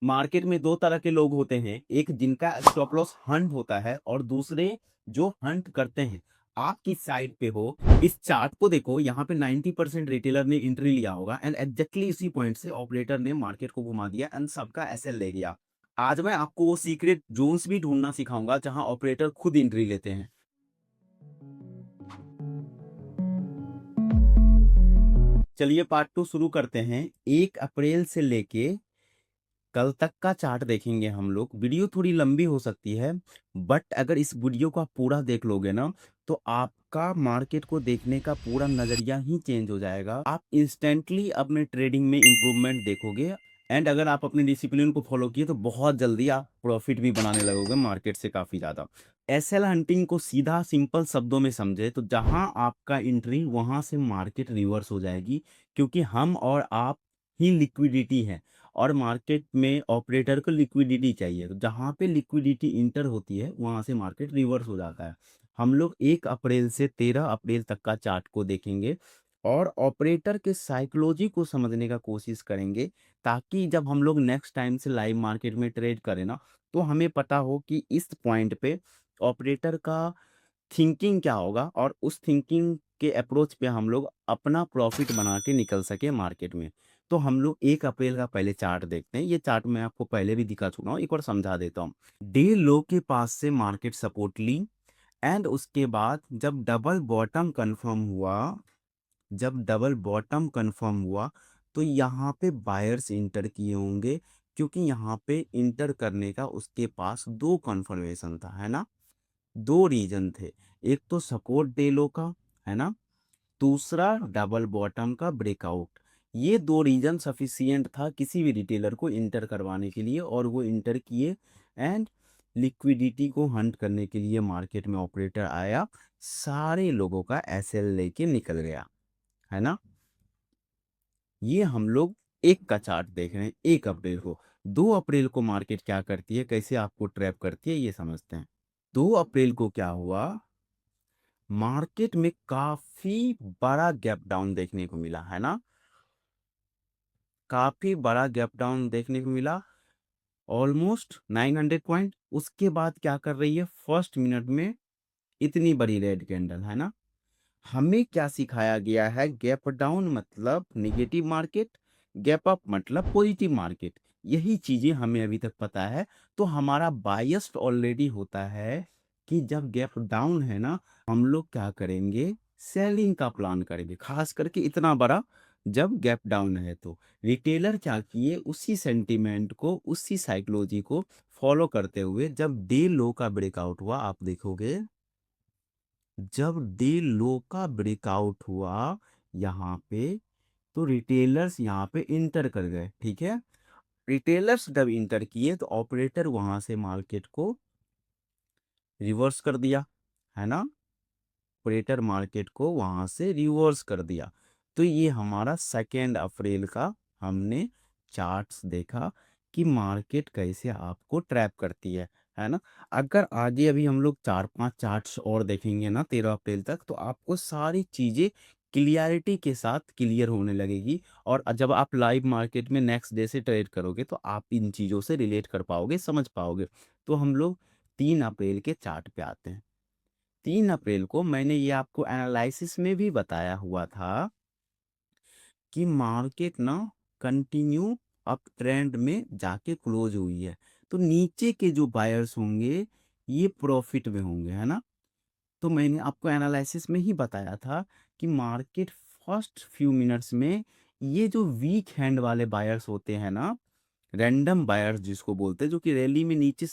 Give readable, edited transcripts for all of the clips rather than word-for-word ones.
Market में 2 तरह के लोग होते हैं, एक जिनका स्टॉप लॉस हंट होता है और दूसरे जो हंट करते हैं। आप किस साइड पे हो? इस चार्ट को देखो, यहाँ पे 90% रिटेलर ने एंट्री लिया होगा एंड एग्जैक्टली इसी पॉइंट से ऑपरेटर ने मार्केट को घुमा दिया एंड सबका एसएल ले गया। आज मैं आपको वो सीक्रेट जोन्स भी ढूँढना सिखाऊँगा जहाँ ऑपरेटर खुद एंट्री लेते हैं। चलिए पार्ट 2 शुरू करते हैं। 1 अप्रैल से लेके कल तक का चार्ट देखेंगे हम लोग। वीडियो थोड़ी लंबी हो सकती है, बट अगर इस वीडियो को आप पूरा देख लोगे ना, तो आपका मार्केट को देखने का पूरा नज़रिया ही चेंज हो जाएगा। आप इंस्टेंटली अपने ट्रेडिंग में इम्प्रूवमेंट देखोगे एंड अगर आप अपने डिसिप्लिन को फॉलो किए तो बहुत जल्दी आप प्रॉफिट भी बनाने लगोगे मार्केट से काफ़ी ज़्यादा। एसएल हंटिंग को सीधा सिंपल शब्दों में समझे तो जहां आपका एंट्री वहां से मार्केट रिवर्स हो जाएगी, क्योंकि हम और आप ही लिक्विडिटी है और मार्केट में ऑपरेटर को लिक्विडिटी चाहिए। तो जहाँ पे लिक्विडिटी इंटर होती है वहाँ से मार्केट रिवर्स हो जाता है। हम लोग 1 अप्रैल से 13 अप्रैल तक का चार्ट को देखेंगे और ऑपरेटर के साइकोलॉजी को समझने का कोशिश करेंगे, ताकि जब हम लोग नेक्स्ट टाइम से लाइव मार्केट में ट्रेड करें ना, तो हमें पता हो कि इस पॉइंट पे ऑपरेटर का थिंकिंग क्या होगा और उस थिंकिंग के अप्रोच पे हम लोग अपना प्रॉफिट बना के निकल सके मार्केट में। तो हम लोग 1 अप्रैल का पहले चार्ट देखते हैं। ये चार्ट मैं आपको पहले भी दिखा चुका हूँ, एक बार समझा देता हूँ। डे लो के पास से मार्केट सपोर्ट ली एंड उसके बाद जब डबल बॉटम कंफर्म हुआ तो यहाँ पे बायर्स इंटर किए होंगे, क्योंकि यहाँ पे इंटर करने का उसके पास 2 कन्फर्मेशन था, है ना? 2 रीजन थे। एक तो सपोर्ट डे लो का, है ना? दूसरा डबल बॉटम का ब्रेकआउट। ये 2 रीजन सफिशिएंट था किसी भी रिटेलर को इंटर करवाने के लिए और वो इंटर किए एंड लिक्विडिटी को हंट करने के लिए मार्केट में ऑपरेटर आया, सारे लोगों का एसएल लेके निकल गया, है ना? ये हम लोग एक का चार्ट देख रहे हैं 1 अप्रैल को। 2 अप्रैल को मार्केट क्या करती है, कैसे आपको ट्रैप करती है, ये समझते हैं। 2 अप्रैल को क्या हुआ, मार्केट में काफी बड़ा गैप डाउन देखने को मिला, है ना? काफी बड़ा गैप डाउन देखने को मिला, ऑलमोस्ट 900 पॉइंट। उसके बाद क्या कर रही है, फर्स्ट मिनट में इतनी बड़ी रेड कैंडल, है ना? हमें क्या सिखाया गया है, गैप डाउन मतलब नेगेटिव मार्केट, गैप अप मतलब पॉजिटिव मार्केट। यही चीजें हमें अभी तक पता है। तो हमारा बायस्ड ऑलरेडी होता है कि जब गैप डाउन है ना, हम लोग क्या करेंगे, सेलिंग का प्लान करेंगे, खास करके इतना बड़ा जब गैप डाउन है। तो रिटेलर क्या किए, उसी सेंटीमेंट को, उसी साइकोलॉजी को फॉलो करते हुए जब डे लो का ब्रेकआउट हुआ, आप देखोगे जब डे लो का ब्रेकआउट हुआ यहाँ पे, तो रिटेलर्स यहाँ पे इंटर कर गए, ठीक है? रिटेलर्स जब इंटर किए तो ऑपरेटर वहां से मार्केट को रिवर्स कर दिया, है ना? ऑपरेटर मार्केट को वहां से रिवर्स कर दिया। तो ये हमारा 2 अप्रैल का हमने चार्ट्स देखा कि मार्केट कैसे आपको ट्रैप करती है ना? अगर आगे अभी हम लोग 4-5 चार्ट्स और देखेंगे ना 13 अप्रैल तक, तो आपको सारी चीजें क्लियरिटी के साथ क्लियर होने लगेगी और जब आप लाइव मार्केट में नेक्स्ट डे से ट्रेड करोगे तो आप इन चीजों से रिलेट कर पाओगे, समझ पाओगे। तो हम लोग 3 अप्रैल के चार्ट पे आते हैं। 3 अप्रैल को मैंने ये आपको एनालिसिस में भी बताया हुआ था कि मार्केट ना कंटिन्यू अप ट्रेंड में जाके क्लोज हुई है। तो नीचे के जो बायर्स होंगे ये प्रॉफिट में होंगे, है ना? तो मैंने आपको एनालिसिस में ही बताया था कि मार्केट फर्स्ट फ्यू मिनट्स में ये जो वीक हैंड वाले बायर्स होते हैं ना, रैंडम बायर्स जिसको बोलते हैं, जो कि रैली में नीचे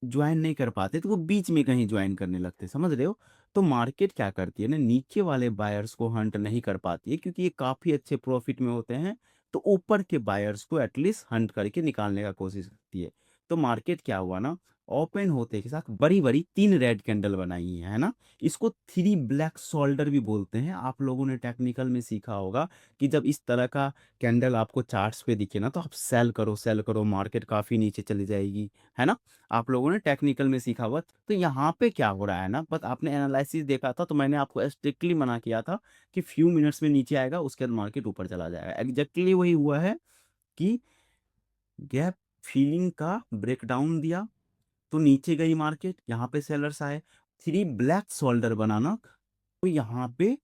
ज्वाइन नहीं कर पाते, तो वो बीच में कहीं ज्वाइन करने लगते, समझ रहे हो? तो मार्केट क्या करती है ना, नीचे वाले बायर्स को हंट नहीं कर पाती है क्योंकि ये काफी अच्छे प्रॉफिट में होते हैं। तो ऊपर के बायर्स को एटलीस्ट हंट करके निकालने का कोशिश करती है। तो मार्केट क्या हुआ ना, ओपन होते के साथ बड़ी बड़ी 3 रेड कैंडल बनाई है ना? इसको 3 ब्लैक शोल्डर भी बोलते हैं। आप लोगों ने टेक्निकल में सीखा होगा कि जब इस तरह का कैंडल आपको चार्ट्स पे दिखे ना, तो आप सेल करो, मार्केट काफी नीचे चली जाएगी, है ना? आप लोगों ने टेक्निकल में सीखा हुआ। तो यहाँ पे क्या हो रहा है ना, बट आपने एनालिसिस देखा था तो मैंने आपको स्ट्रिक्टली मना किया था कि फ्यू मिनट्स में नीचे आएगा, उसके बाद मार्केट ऊपर चला जाएगा। एग्जैक्टली वही हुआ है कि गैप फिलिंग का ब्रेकडाउन दिया, तो नीचे गई मार्केट, यहाँ पे सेलर्स आए, 3 ब्लैक शोल्डर बनाना, तो यहाँ पे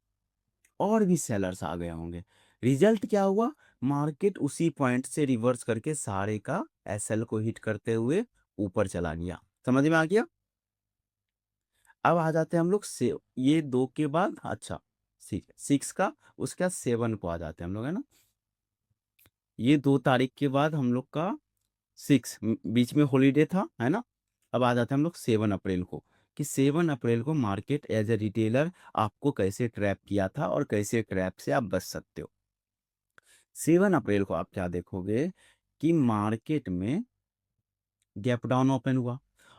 और भी सेलर्स आ गए होंगे। रिजल्ट क्या हुआ, मार्केट उसी पॉइंट से रिवर्स करके सारे का एसएल को हिट करते हुए ऊपर चला गया। समझ में आ गया? अब आ जाते हैं हम लोग से ये 2 के बाद, अच्छा 6 का, उसके बाद 7 को आ जाते हैं हम लोग, है ना। ये 2 तारीख के बाद हम लोग का 6 बीच में हॉलीडे था, है ना। अब आ जाते हैं हम लोग 7 अप्रैल को, कि 7 अप्रैल को मार्केट एज ए रिटेलर आपको कैसे ट्रैप किया था और कैसे ट्रैप से आप बच सकते हो। 7 अप्रैल को आप क्या देखोगे कि मार्केट में गैप डाउन ओपन हुआ।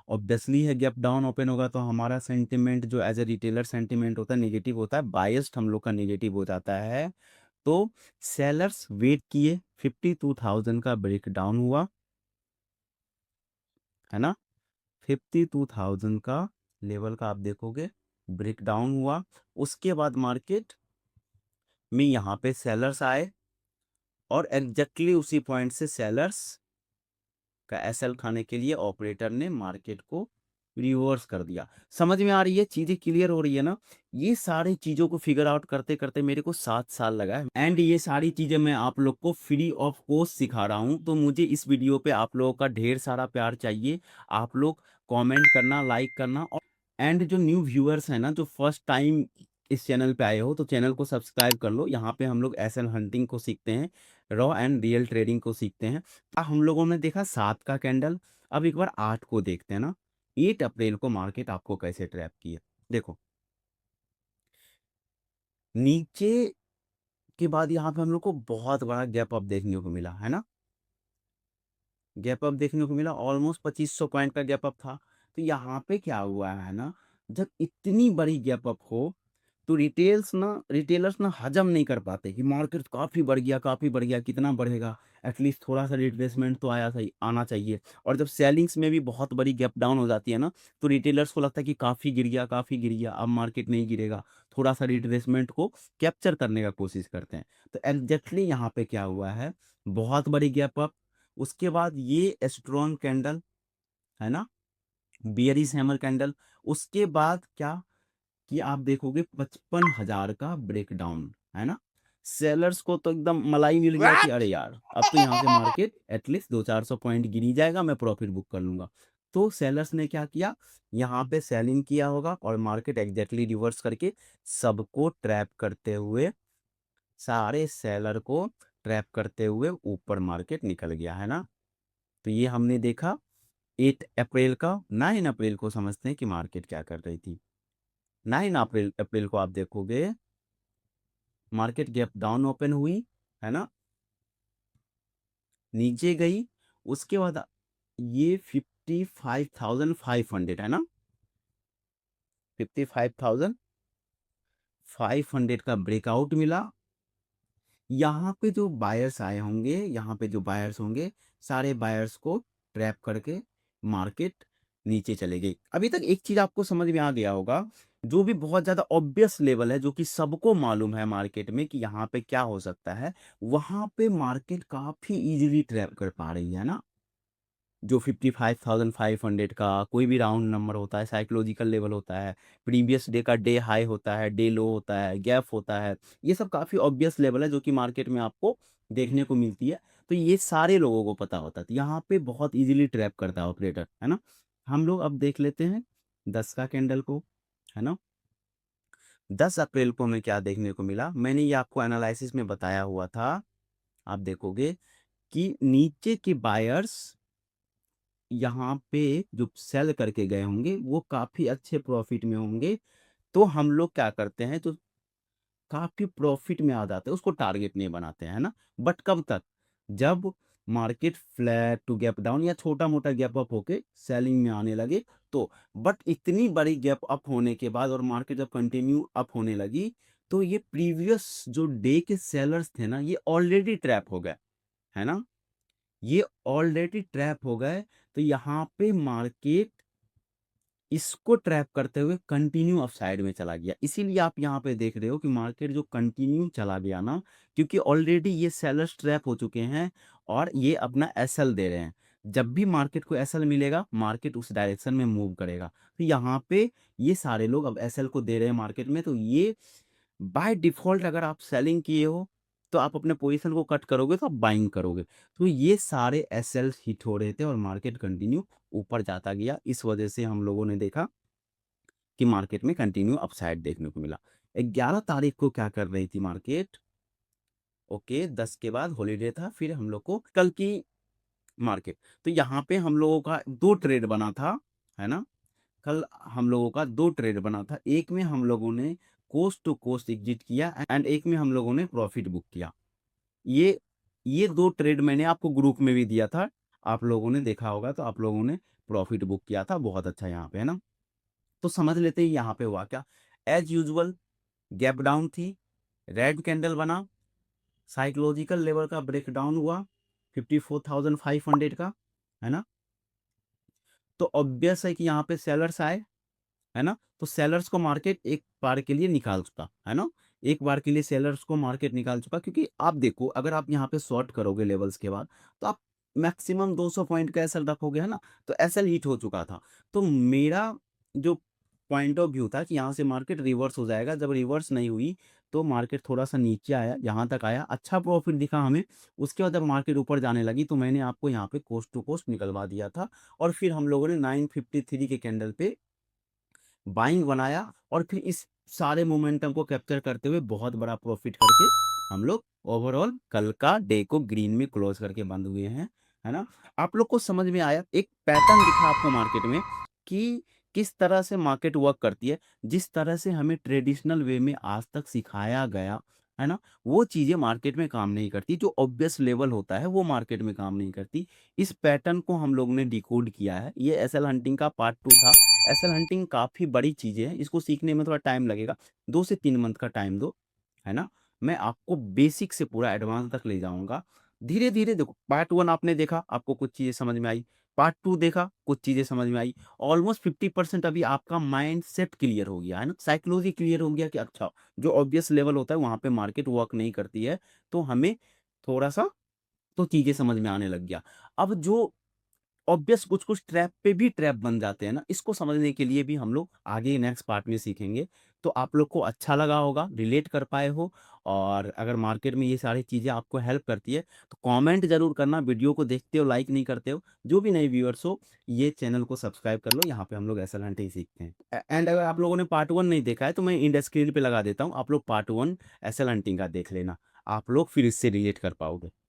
ऑब्वियसली है, गैप डाउन ओपन होगा तो हमारा सेंटिमेंट जो एज ए रिटेलर सेंटिमेंट होता है नेगेटिव होता है, बायस्ड हम लोग का नेगेटिव हो जाता है। तो सेलर्स वेट किए, 52,000 का ब्रेक डाउन हुआ, है ना। 52,000 का लेवल का आप देखोगे ब्रेक डाउन हुआ। उसके बाद मार्केट में यहाँ पे सेलर्स आए और एग्जैक्टली उसी पॉइंट से सेलर्स का एसएल खाने के लिए ऑपरेटर ने मार्केट को रिवर्स कर दिया। समझ में आ रही है, चीजें क्लियर हो रही है ना। ये सारी चीजों को फिगर आउट करते करते मेरे को 7 साल लगा है, एंड ये सारी चीजें मैं आप लोग को फ्री ऑफ कॉस्ट सिखा रहा हूँ। तो मुझे इस वीडियो पे आप लोगों का ढेर सारा प्यार चाहिए। आप लोग कमेंट करना, लाइक करना, और एंड जो न्यू व्यूअर्स हैं ना, जो फर्स्ट टाइम इस चैनल पे आए हो, तो चैनल को सब्सक्राइब कर लो। यहाँ पे हम लोग एसएल हंटिंग को सीखते हैं, रॉ एंड रियल ट्रेडिंग को सीखते हैं। हम लोगों ने देखा 7 का कैंडल, अब एक बार 8 को देखते हैं ना। 8 अप्रैल को मार्केट आपको कैसे ट्रैप की है, देखो। नीचे के बाद यहाँ पे हम लोग को बहुत बड़ा गैप अप देखने को मिला, है ना। गैप अप देखने को मिला, ऑलमोस्ट 2500 पॉइंट का गैप अप था। तो यहाँ पे क्या हुआ है ना, जब इतनी बड़ी गैप अप हो तो रिटेलर्स ना हजम नहीं कर पाते कि मार्केट काफ़ी बढ़ गया, काफ़ी बढ़ गया, कितना बढ़ेगा, एटलीस्ट थोड़ा सा रिट्रेसमेंट तो आना चाहिए। और जब सेलिंग्स में भी बहुत बड़ी गैप डाउन हो जाती है ना, तो रिटेलर्स को लगता है कि काफ़ी गिर गया, काफ़ी गिर गया, अब मार्केट नहीं गिरेगा, थोड़ा सा रिट्रेसमेंट को कैप्चर करने का कोशिश करते हैं। तो एग्जैक्टली यहाँ पे क्या हुआ है, बहुत बड़ी गैप अप, उसके बाद ये स्ट्रॉन्ग कैंडल, है ना, बियरिश हैमर कैंडल। उसके बाद क्या कि आप देखोगे 55,000 का ब्रेकडाउन, है ना। सेलर्स को तो एकदम मलाई मिल गया कि अरे यार, अब तो यहाँ से मार्केट एटलीस्ट 200-400 पॉइंट गिरी जाएगा, मैं प्रॉफिट बुक कर लूंगा। तो सेलर्स ने क्या किया, यहाँ पे सेलिंग किया होगा और मार्केट एग्जैक्टली रिवर्स करके सबको ट्रैप करते हुए, सारे सेलर को ट्रैप करते हुए ऊपर मार्केट निकल गया, है ना। तो ये हमने देखा 8 अप्रैल का। 9 अप्रैल को समझते हैं कि मार्केट क्या कर रही थी। 9 अप्रैल अप्रैल को आप देखोगे मार्केट गैप डाउन ओपन हुई, है ना, नीचे गई। उसके बाद ये 55,500 है ना, 55,500 का ब्रेकआउट मिला। यहाँ पे जो बायर्स आए होंगे, यहाँ पे जो बायर्स होंगे, सारे बायर्स को ट्रैप करके मार्केट नीचे चले गई। अभी तक एक चीज आपको समझ में आ गया होगा, जो भी बहुत ज्यादा ऑब्वियस लेवल है, जो कि सबको मालूम है मार्केट में कि यहाँ पे क्या हो सकता है, वहां पे मार्केट काफी इजीली ट्रैप कर पा रही है ना। जो 55,500 का कोई भी राउंड नंबर होता है, साइकोलॉजिकल लेवल होता है, प्रीवियस डे का डे हाई होता है, डे लो होता है, गैप होता है, ये सब काफ़ी ऑब्वियस लेवल है जो कि मार्केट में आपको देखने को मिलती है। तो ये सारे लोगों को पता होता है, तो यहाँ पे बहुत इजीली ट्रैप करता है ऑपरेटर, है ना। हम लोग अब देख लेते हैं 10 का कैंडल को, है ना। 10 अप्रैल को हमें क्या देखने को मिला, मैंने ये आपको एनालिसिस में बताया हुआ था। आप देखोगे कि नीचे के बायर्स यहाँ पे जो सेल करके गए होंगे वो काफी अच्छे प्रॉफिट में होंगे। तो हम लोग क्या करते हैं, तो काफी प्रॉफिट में आ जाते हैं, उसको टारगेट नहीं बनाते हैं, है ना। बट कब तक, जब market flat to gap down या छोटा मोटा गैप अप होके सेलिंग में आने लगे, तो बट इतनी बड़ी गैप अप होने के बाद और मार्केट जब कंटिन्यू अप होने लगी, तो ये प्रीवियस जो डे के सेलर्स थे ना, ये ऑलरेडी ट्रैप हो गए, है ना, ये ऑलरेडी ट्रैप हो गए। तो यहाँ पे मार्केट इसको ट्रैप करते हुए कंटिन्यू अपसाइड में चला गया। इसीलिए आप यहाँ पे देख रहे हो कि मार्केट जो कंटिन्यू चला गया ना, क्योंकि ऑलरेडी ये सेलर्स ट्रैप हो चुके हैं और ये अपना एसएल दे रहे हैं। जब भी मार्केट को एसएल मिलेगा, मार्केट उस डायरेक्शन में मूव करेगा। तो यहाँ पे ये सारे लोग अब एसएल को दे रहे हैं मार्केट में, तो ये बाय डिफ़ॉल्ट अगर आप सेलिंग किए हो, तो आप अपने पोज़ीशन को कट करोगे तो आप बाइंग करोगे। तो ये सारे एसएल्स हिट हो रहे थे और मार्केट कंटिन्यू ऊपर जाता गया। इस वजह से हम लोगों ने देखा कि मार्केट में कंटिन्यू अपसाइड देखने को मिला। 11 तारीख को क्या कर रही थी मार्केट? ओके, 10 के बाद हॉलिडे था, फिर हम लोग को कल की मार्केट। तो यहाँ पे हम लोगों का 2 ट्रेड बना था, है ना? कल हम लोगों का 2 ट्रेड बना था। एक में हम लोगों ने कोस्ट टू कोस्ट एग्ज़िट किया एंड एक में हम लोगों ने प्रॉफ़िट बुक किया। ये ये 2 ट्रेड मैंने आपको ग्रुप में भी दिया था। आप लोगों ने देखा होगा तो आप लोगों ने प्रॉफ़िट बुक किया था। बहुत अच्छा यहाँ पे, है ना? तो समझ लेते हैं यहाँ पे हुआ क्या। एज़ यूजुअल गैप डाउन थी, रेड कैंडल बना, साइकोलॉजिकल लेवल का ब्रेकडाउन हुआ 54,500 का, है ना? तो ऑब्वियस है कि यहाँ पे सेलर्स आए, है ना? तो सेलर्स को मार्केट एक बार के लिए निकाल चुका, है ना? एक बार के लिए सेलर्स को मार्केट निकाल चुका, क्योंकि आप देखो अगर आप यहाँ पे शॉर्ट करोगे लेवल्स के बाद, तो आप मैक्सिमम 200 पॉइंट का एसएल रखोगे, है ना? तो एसएल हिट हो चुका था। तो मेरा जो पॉइंट ऑफ व्यू था कि यहाँ से मार्केट रिवर्स हो जाएगा। जब रिवर्स नहीं हुई, तो मार्केट थोड़ा-सा नीचे आया, यहाँ तक आया, अच्छा प्रॉफिट दिखा हमें। उसके बाद जब मार्केट ऊपर जाने लगी, तो मैंने आपको यहाँ पे कोस्ट टू कोस्ट निकलवा दिया था और फिर हम लोगों ने 953 के कैंडल पे बाइंग बनाया और फिर इस सारे मोमेंटम को कैप्चर करते हुए बहुत बड़ा प्रॉफिट करके हम लोग ओवरऑल कल का डे को ग्रीन में क्लोज करके बंद हुए हैं, है ना? आप लोग को समझ में आया, एक पैटर्न दिखा आपको मार्केट में कि किस तरह से मार्केट वर्क करती है। जिस तरह से हमें ट्रेडिशनल वे में आज तक सिखाया गया, है ना? वो चीज़ें मार्केट में काम नहीं करती। जो ऑब्वियस लेवल होता है वो मार्केट में काम नहीं करती। इस पैटर्न को हम लोग ने डिकोड किया है। ये एसएल हंटिंग का पार्ट 2 था। एसएल हंटिंग काफ़ी बड़ी चीज़ें है, इसको सीखने में थोड़ा टाइम लगेगा, 2 से 3 मंथ का टाइम दो, है ना? मैं आपको बेसिक से पूरा एडवांस तक ले जाऊँगा। धीरे-धीरे देखो, पार्ट 1 आपने देखा, आपको कुछ चीज़ें समझ में आई, पार्ट 2 देखा, कुछ चीज़ें समझ में आई। ऑलमोस्ट 50% अभी आपका माइंडसेट क्लियर हो गया, है ना? साइकोलॉजी क्लियर हो गया कि अच्छा, जो ऑब्वियस लेवल होता है वहाँ पे मार्केट वर्क नहीं करती है, तो हमें थोड़ा-सा तो चीज़ें समझ में आने लग गया। अब जो ऑब्वियस कुछ-कुछ ट्रैप पे भी ट्रैप बन जाते हैं ना, इसको समझने के लिए भी हम लोग आगे नेक्स्ट पार्ट में सीखेंगे। तो आप लोग को अच्छा लगा होगा, रिलेट कर पाए हो और अगर मार्केट में ये सारी चीज़ें आपको हेल्प करती है, तो कमेंट ज़रूर करना। वीडियो को देखते हो, लाइक नहीं करते हो। जो भी नए व्यूअर्स हो, ये चैनल को सब्सक्राइब कर लो, यहाँ पे हम लोग एसएल हंटिंग सीखते हैं। एंड अगर आप लोगों ने पार्ट 1 नहीं देखा है, तो मैं एंड स्क्रीन पे लगा देता हूँ, आप लोग पार्ट 1 एसएल हंटिंग का देख लेना। आप लोग फिर इससे रिलेट कर पाओगे।